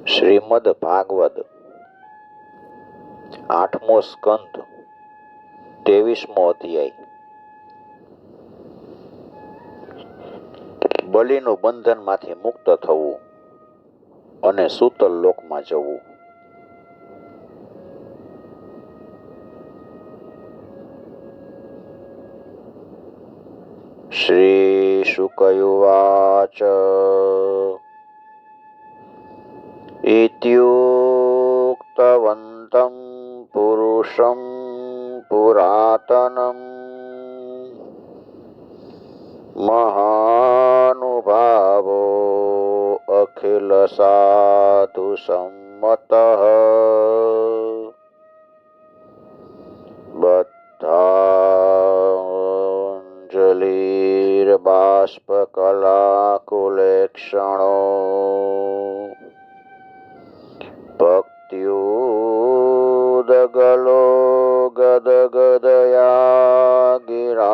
શ્રીમદ ભાગવત 8મો સ્કંદ 23મો અધ્યાય. બલિનું બંધનમાંથી મુક્ત થવું અને સૂતલ લોકમાં જવું. શ્રી શુકયુવાચ ઇત્યુક્તવન્तं પુરુષં પુરાતનં મહાનુભાવો અખિલ સાધુ સંમતઃ બદ્ધાંજલિર્બાષ્પકલાકુલેક્ષણો ભક્ત્યુદગલો ગદગદયા ગિરા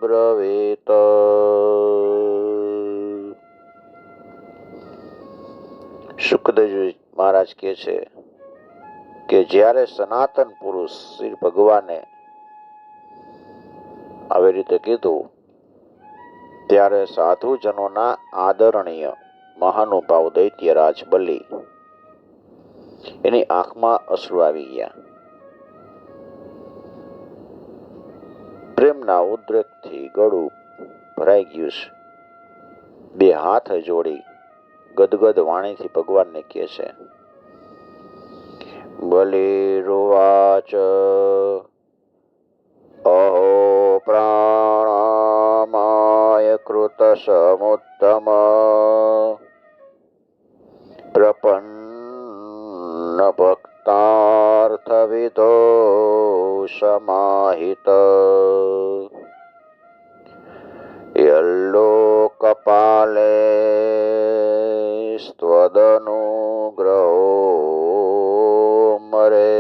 બ્રવીત. શુકદેવજી મહારાજ કહે છે કે જ્યારે સનાતન પુરુષ શ્રી ભગવાને આવી રીતે કીધું ત્યારે સાધુજનોના આદરણીય મહાનુભાવ દૈત્યરાજ બલિ એની આંખમાં અશ્રુ આવી ગયા. પ્રેમના ઉદ્રેકથી ગળું ભરાઈ ગયું છે. બે હાથ જોડી ગદગદ વાણીથી ભગવાનને કહે છે. બલિરુવાચ અહો પ્રાણામાય કૃત સમુત્તમ પ્રપન્ન ભક્તાર્થવિદો સમાહિત યલ્લોકપાલે સ્ત્વદનુગ્રહો મરે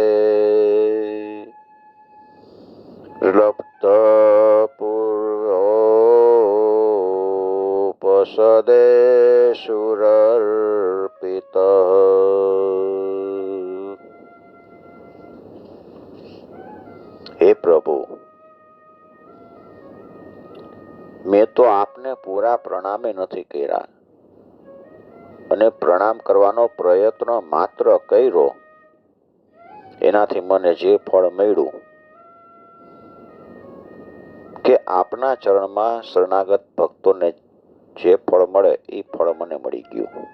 લબ્ધ પૂર્વોપસદે સુરર્પિત. હે પ્રભુ, મેં તો આપને પૂરા પ્રણામે નથી કર્યા અને પ્રણામ કરવાનો પ્રયત્ન માત્ર કર્યો. એનાથી મને જે ફળ મળ્યું કે આપના ચરણમાં શરણાગત ભક્તોને જે ફળ મળે એ ફળ મને મળી ગયું.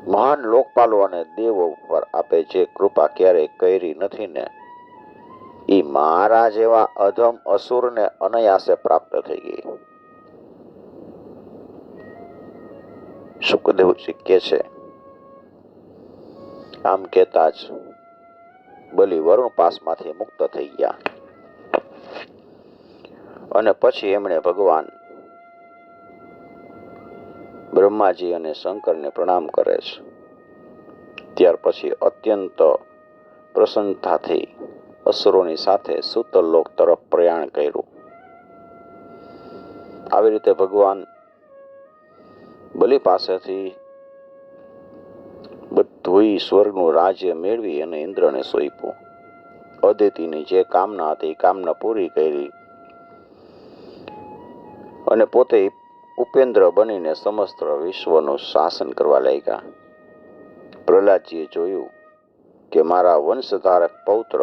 મહાન લોકપાલો અને દેવો પર આપે જે કૃપા ક્યારેય કરી નથી ને એ મારા જેવા અધમ અસુરને અનાયાસે પ્રાપ્ત થઈ ગઈ. શુકદેવજી કહે છે. આમ કહેતા જ બલિ વરુણ પાસમાંથી મુક્ત થઈ ગયા અને પછી એમણે ભગવાન બ્રહ્માજી અને શંકરને પ્રણામ કરે છે. ત્યાર પછી અત્યંત પ્રસન્નતાથી અસુરોની સાથે સૂતલ લોક તરફ પ્રયાણ કર્યું. આવી રીતે ભગવાન બલિ પાસેથી બધું સ્વર્ગનું રાજ્ય મેળવી અને ઇન્દ્રને સોંપ્યું. અદિતિની જે કામના હતી એ કામના પૂરી કરી અને પોતે ઉપેન્દ્ર બનીને સમસ્ત વિશ્વનું શાસન કરવા લાગ્યા. પ્રહલાદજીએ જોયું કે મારા વંશધારક પૌત્ર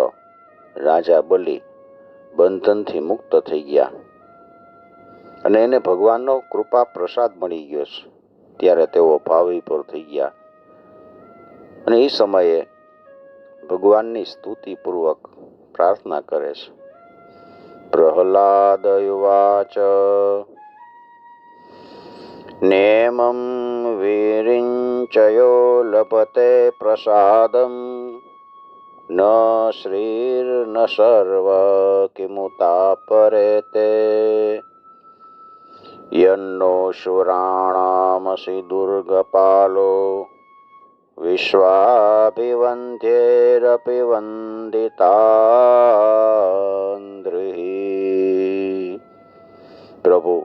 રાજા બલિ બંધનથી મુક્ત થઈ ગયા અને એને ભગવાનનો કૃપા પ્રસાદ મળી ગયો છે. ત્યારે તેઓ ભાવવિભોર થઈ ગયા અને એ સમયે ભગવાનની સ્તુતિપૂર્વક પ્રાર્થના કરે છે. પ્રહલાદયુવાચ નેમં વિરિંચયો લભતે પ્રસાદમ ન શ્રીર્ન સર્વ કિમુતાપરેતે યન્નો શુરાણામસી દુર્ગપાલો વિશ્વાભિવંધ્યેરપી વંદિતાન્દ્રિ. પ્રભુ,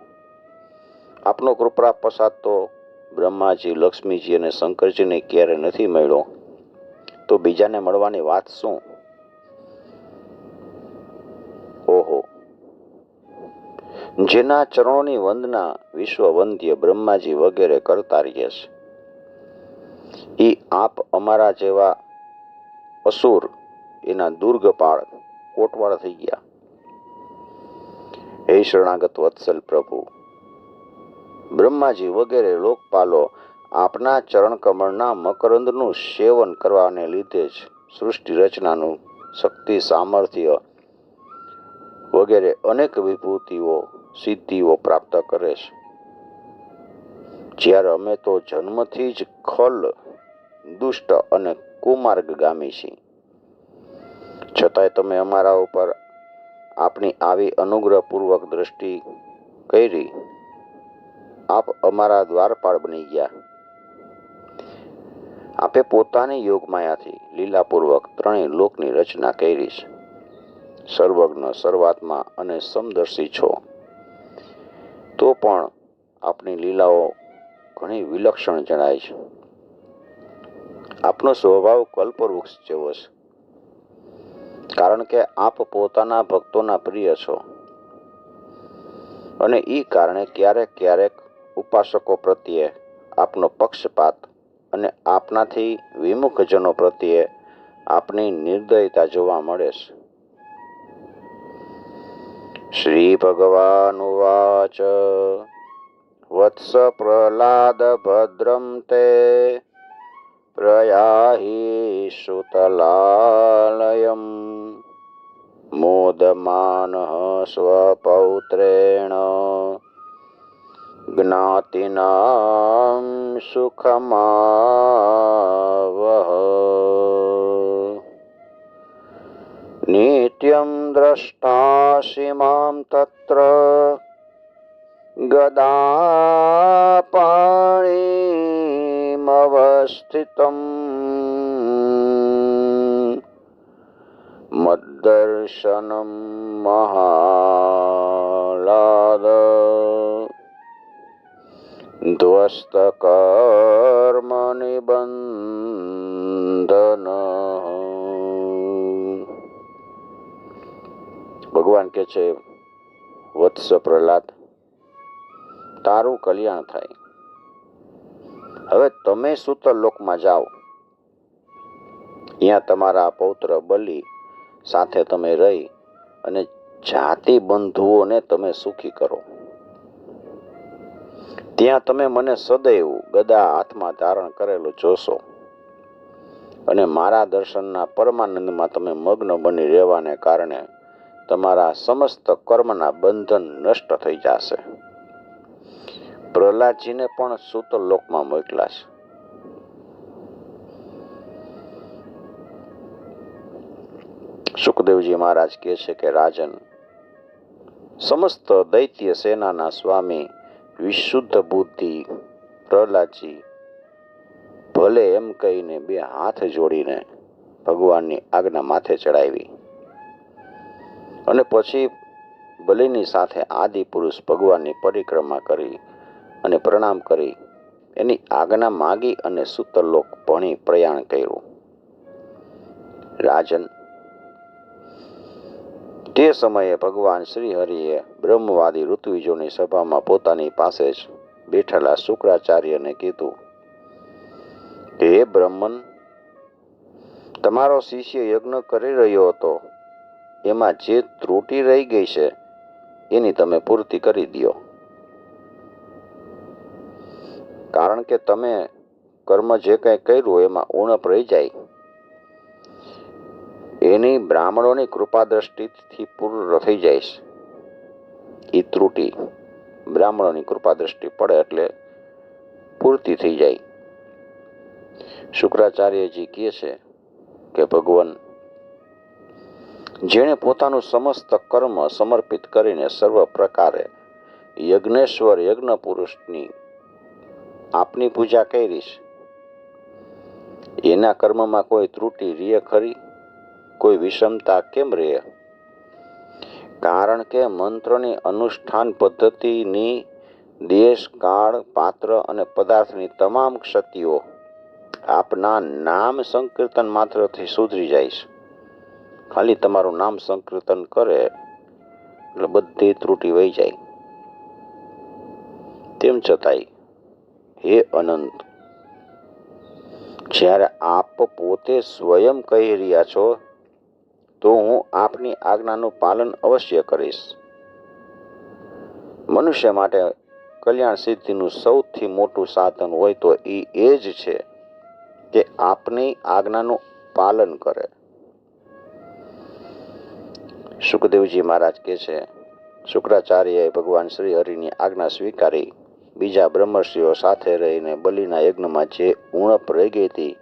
આ આપનો કૃપા પ્રસાદ તો બ્રહ્માજી, લક્ષ્મીજી અને શંકરજીને ક્યારે નથી મળ્યો, તો બીજાને મળવાની વાત શું? ઓહો, જેના ચરણોની વંદના વિશ્વવંદ્ય બ્રહ્માજી વગેરે કરતા રહીએ છે, એ આપ અમારા જેવા અસુર એના દુર્ગપાળ કોટવાળ થઈ ગયા. હે શરણાગત વત્સલ પ્રભુ, બ્રહ્માજી વગેરે લોકપાલો આપના ચરણ કમળના મકરંદનું સેવન કરવાને લીધે જ સૃષ્ટિ રચનાનું શક્તિ, સામર્થ્ય વગેરે અનેક વિભૂતિઓ, સિદ્ધિઓ પ્રાપ્ત કરે છે. જ્યારે અમે તો જન્મથી જ ખલ, દુષ્ટ અને કુમાર્ગગામી છીએ, છતાંય તમે અમારા ઉપર આપની આવી અનુગ્રહપૂર્વક દ્રષ્ટિ કરી આપ અમારા દ્વારપાળ બની ગયા. આપે પોતાની યોગમાયાથી લીલાપૂર્વક ત્રણેય લોકની રચના કરી છે. સર્વજ્ઞ, સર્વાત્મા અને સમદર્શી છો, તો પણ આપની લીલાઓ ઘણી વિલક્ષણ જણાય છે. આપનો સ્વભાવ કલ્પવૃક્ષ જેવો છે, કારણ કે આપ પોતાના ભક્તોના પ્રિય છો, અને એ કારણે ક્યારેક ક્યારેક ઉપાસકો પ્રત્યે આપનો પક્ષપાત અને આપનાથી વિમુખ જનો પ્રત્યે આપની નિર્દયતા જોવા મળે છે. શ્રી ભગવાન ઉવાચ વત્સ પ્રહલાદ ભદ્રમ તે પ્રયાહિ સુતલાલયમ મોદમાનઃ સ્વપૌત્રેણ જ્ઞાતિનાં સુખમાવહ નિત્યં દ્રષ્ટાસि માં તત્ર ગદાપાણિમવસ્થિતम् મદ્દર્શનમ મહાલાદ ધ્વસ્તકર્મ નિબંધન. ભગવાન કે છે, વત્સ પ્રહલાદ, તારું કલ્યાણ થાય. હવે તમે સૂતલ લોકમાં જાઓ. ત્યાં તમારા પૌત્ર બલિ સાથે તમે રહી અને જાતિ બંધુઓને તમે સુખી કરો. ત્યાં તમે મને સદૈવ ગદા હાથમાં ધારણ કરેલું જોશો, અને મારા દર્શનના પરમાનંદમાં તમે મગ્ન બની રહેવાને કારણે તમારા સમસ્ત કર્મના બંધન નષ્ટ થઈ જશે. પ્રહલાદજીને પણ સૂતલ લોકમાં મોકલાશે. સુખદેવજી મહારાજ કહે છે કે રાજન, સમસ્ત દૈત્ય સેનાના સ્વામી વિશુદ્ધ બુદ્ધિ પ્રહલાદજી ભલે એમ કહીને બે હાથ જોડીને ભગવાનની આજ્ઞા માથે ચડાવી, અને પછી બલિની સાથે આદિ પુરુષ ભગવાનની પરિક્રમા કરી અને પ્રણામ કરી એની આજ્ઞા માગી અને સૂતરલોક ભણી પ્રયાણ કર્યું. રાજન, તે સમયે ભગવાન શ્રી હરિએ બ્રહ્મવાદી ઋત્વિજોની સભામાં પોતાની પાસે જ બેઠેલા શુક્રાચાર્યને કીધું, હે બ્રહ્મન, તમારો શિષ્ય યજ્ઞ કરી રહ્યો હતો, એમાં જે ત્રુટિ રહી ગઈ છે એની તમે પૂર્તિ કરી દો. કારણ કે તમે કર્મ જે કંઈ કર્યું એમાં ઉણપ રહી જાય, એની બ્રાહ્મણોની કૃપા દ્રષ્ટિથી પૂર્ણ થઈ જાય છે. એ ત્રુટિ બ્રાહ્મણોની કૃપા દ્રષ્ટિ પડે એટલે પૂર્તિ થઈ જાય. શુક્રાચાર્યજી કહે છે કે ભગવાન, જેણે પોતાનું સમસ્ત કર્મ સમર્પિત કરીને સર્વ પ્રકારે યજ્ઞેશ્વર યજ્ઞ પુરુષની આપની પૂજા કરી છે, એના કર્મમાં કોઈ ત્રુટિ રહે ખરી? કોઈ વિષમતા કેમ રહે? કારણ કે મંત્રની અનુષ્ઠાન પદ્ધતિની દેશ, કાળ, પાત્ર અને પદાર્થની તમામ ક્ષતિઓ આપના નામ સંકીર્તન માત્રથી સુધરી જાય છે. ખાલી તમારું નામ સંકીર્તન કરે એટલે બધી ત્રુટી વહી જાય. તેમ છતાંય હે અનંત, જ્યારે આપ પોતે સ્વયં કહી રહ્યા છો તો હું આપની આજ્ઞાનું પાલન અવશ્ય કરીશ. મનુષ્ય માટે કલ્યાણ સિદ્ધિનું સૌથી મોટું સાધન હોય તો એ જ છે કે આપની આજ્ઞાનું પાલન કરે. સુખદેવજી મહારાજ કહે છે, શુક્રાચાર્યએ ભગવાન શ્રી હરિની આજ્ઞા સ્વીકારી બીજા બ્રહ્મર્ષિઓ સાથે રહીને બલિના યજ્ઞમાં જે ઉણપ રહી ગઈ હતી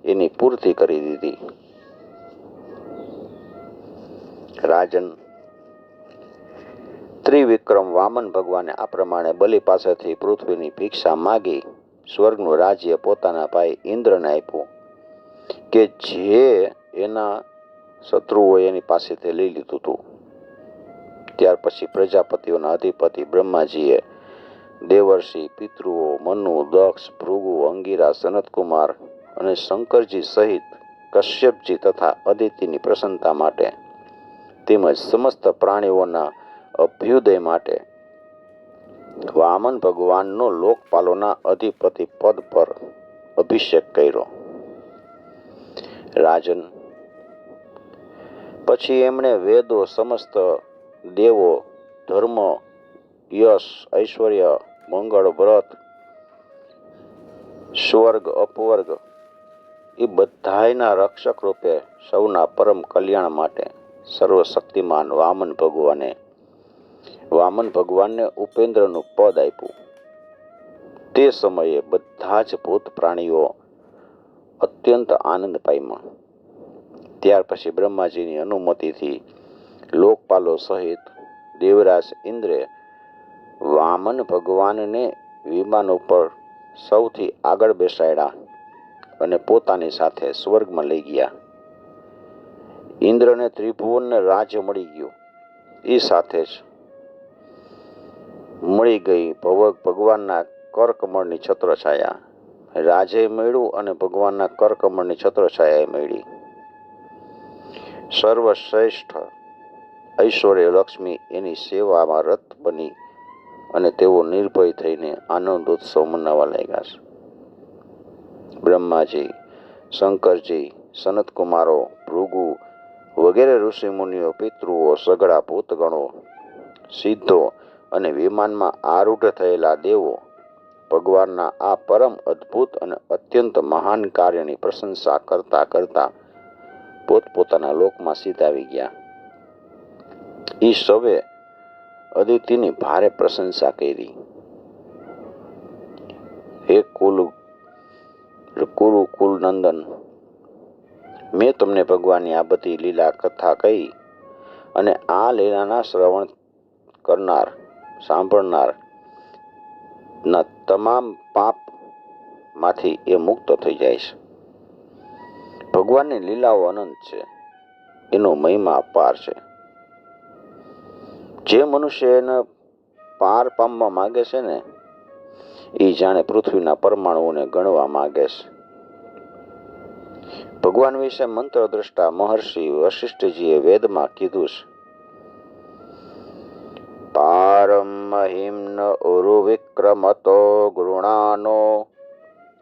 એની પૂર્તિ કરી દીધી. રાજન, ત્રિવિક્રમ વામન ભગવાને આ પ્રમાણે બલિ પાસેથી પૃથ્વીની ભિક્ષા માગી સ્વર્ગનું રાજ્ય પોતાના ભાઈ ઇન્દ્રને આપ્યું કે જે એના શત્રુઓએ એની પાસેથી લઈ લીધું હતું. ત્યાર પછી પ્રજાપતિઓના અધિપતિ બ્રહ્માજીએ દેવર્ષિ, પિતૃઓ, મનુ, દક્ષ, ભૃગુ, અંગિરા, સનતકુમાર અને શંકરજી સહિત કશ્યપજી તથા અદિતિની પ્રસન્નતા માટે તેમજ સમસ્ત પ્રાણીઓના અભ્યુદય માટે વામન ભગવાનનો લોકપાલોના અધિપતિ પદ પર અભિષેક કર્યો. રાજન, પછી એમણે વેદો, સમસ્ત દેવો, ધર્મ, યશ, ઐશ્વર્ય, મંગળ, વ્રત, સ્વર્ગ, અપવર્ગ એ બધાયના રક્ષક રૂપે સૌના પરમ કલ્યાણ માટે સર્વશક્તિમાન વામન ભગવાનને ઉપેન્દ્રનું પદ આપ્યું. તે સમયે બધા જ ભૂત પ્રાણીઓ અત્યંત આનંદ પામ્યા. ત્યાર પછી બ્રહ્માજીની અનુમતિથી લોકપાલો સહિત દેવરાજ ઇન્દ્રે વામન ભગવાનને વિમાન ઉપર સૌથી આગળ બેસાડ્યા અને પોતાની સાથે સ્વર્ગમાં લઈ ગયા. ઇન્દ્રને ત્રિભુવનને રાજ્ય મળી ગયું. એ સાથે જ મળી ગઈ ભગવાનના કરકમળની છત્રછાયા. રાજે મળ્યું અને ભગવાનના કરકમળની છત્રછાયા મળી. સર્વશ્રેષ્ઠ ઐશ્વર્ય લક્ષ્મી એની સેવામાં રત બની અને તેઓ નિર્ભય થઈને આનંદ ઉત્સવ મનાવવા લાગ્યા છે. બ્રહ્માજી, શંકરજી, સનતકુમારો, ભૃગુ વગેરે ઋષિમુનિઓ, પિતૃઓ, સઘળા ભૂતગણો, સિદ્ધો અને વિમાનમાં આરૂઢ થયેલા દેવો ભગવાનના આ પરમ અદ્ભુત અને અત્યંત મહાન કાર્યની પ્રશંસા કરતા કરતા પોતપોતાના લોકમાં સીધાવી ગયા. ઈ સૌએ અદિતિની ભારે પ્રશંસા કરી. હે કુરુ નંદન, મેં તમને ભગવાનની આ બધી લીલા કથા કહી અને આ લીલાના શ્રવણ કરનાર, સાંભળનાર ના તમામ પાપ માંથી એ મુક્ત થઈ જાય છે. ભગવાનની લીલાઓ અનંત છે, એનો મહિમા અપાર છે. જે મનુષ્ય એને પાર પામવા માંગે છે ને એ જાણે પૃથ્વીના પરમાણુઓને ગણવા માંગે છે. ભગવાન વિશે મંત્ર દ્રષ્ટા મહર્ષિ વશિષ્ઠજીએ વેદમાં કીધું છે, પારમ મહિમ્ન ઉરુ વિક્રમતો ગૃણાનો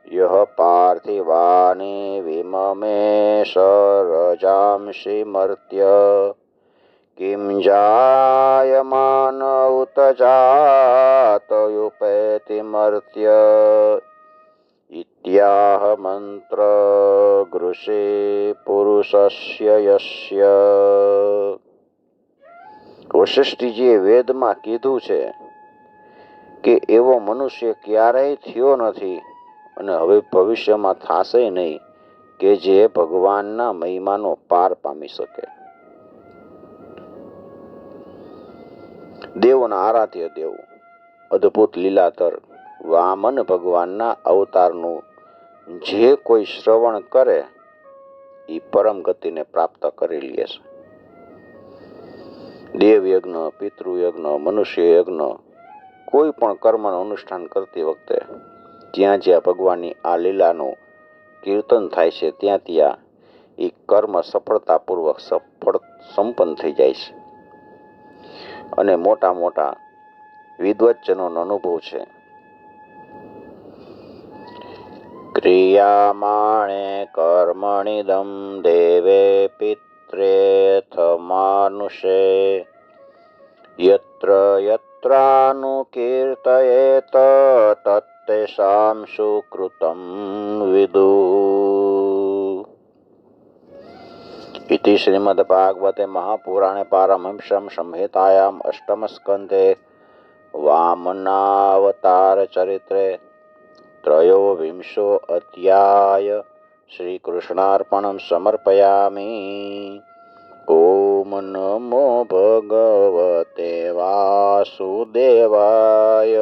યહ પાર્થિવાની વિમમે સરજાંશિ મર્ત્ય કિમ જાયમાન ઉત જાતયુપેતિ મર્ત્ય ઇત્યાહ મંત્ર ગૃષે પુરુષસ્ય યસ્ય. વશિષ્ઠજીએ વેદમાં કીધું છે કે એવો મનુષ્ય ક્યારેય થયો નથી અને હવે ભવિષ્યમાં થશે નહીં કે જે ભગવાનના મહિમાનો પાર પામી શકે. દેવોના આરાધ્ય દેવ, અદ્ભુત લીલાધર વામન ભગવાનના અવતારનું જે કોઈ શ્રવણ કરે એ પરમ ગતિને પ્રાપ્ત કરી લે છે. દેવ યજ્ઞ, પિતૃયજ્ઞ, મનુષ્ય યજ્ઞ કોઈ પણ કર્મનું અનુષ્ઠાન કરતી વખતે જ્યાં જ્યાં ભગવાનની આ લીલાનું કીર્તન થાય છે ત્યાં ત્યાં એ કર્મ સફળતાપૂર્વક સંપન્ન થઈ જાય છે. અને મોટા મોટા વિદ્વજ્જનોનો અનુભવ છે. ક્રિયામાણે કર્મણિદં દેવે પિત્રેથ માનુષે યત્ર યત્રાનુકીર્તયેત તત્તેષાં સુકૃતં વિદુઃ. इति श्रीमद्भागवते महापुराणे पारमहंस्यां संहितायाम् अष्टमस्कन्धे वामनावतारचरित्रे त्रयोविंशो अध्याय श्रीकृष्णार्पणं समर्पयामि. ॐ नमो भगवते वासुदेवाय.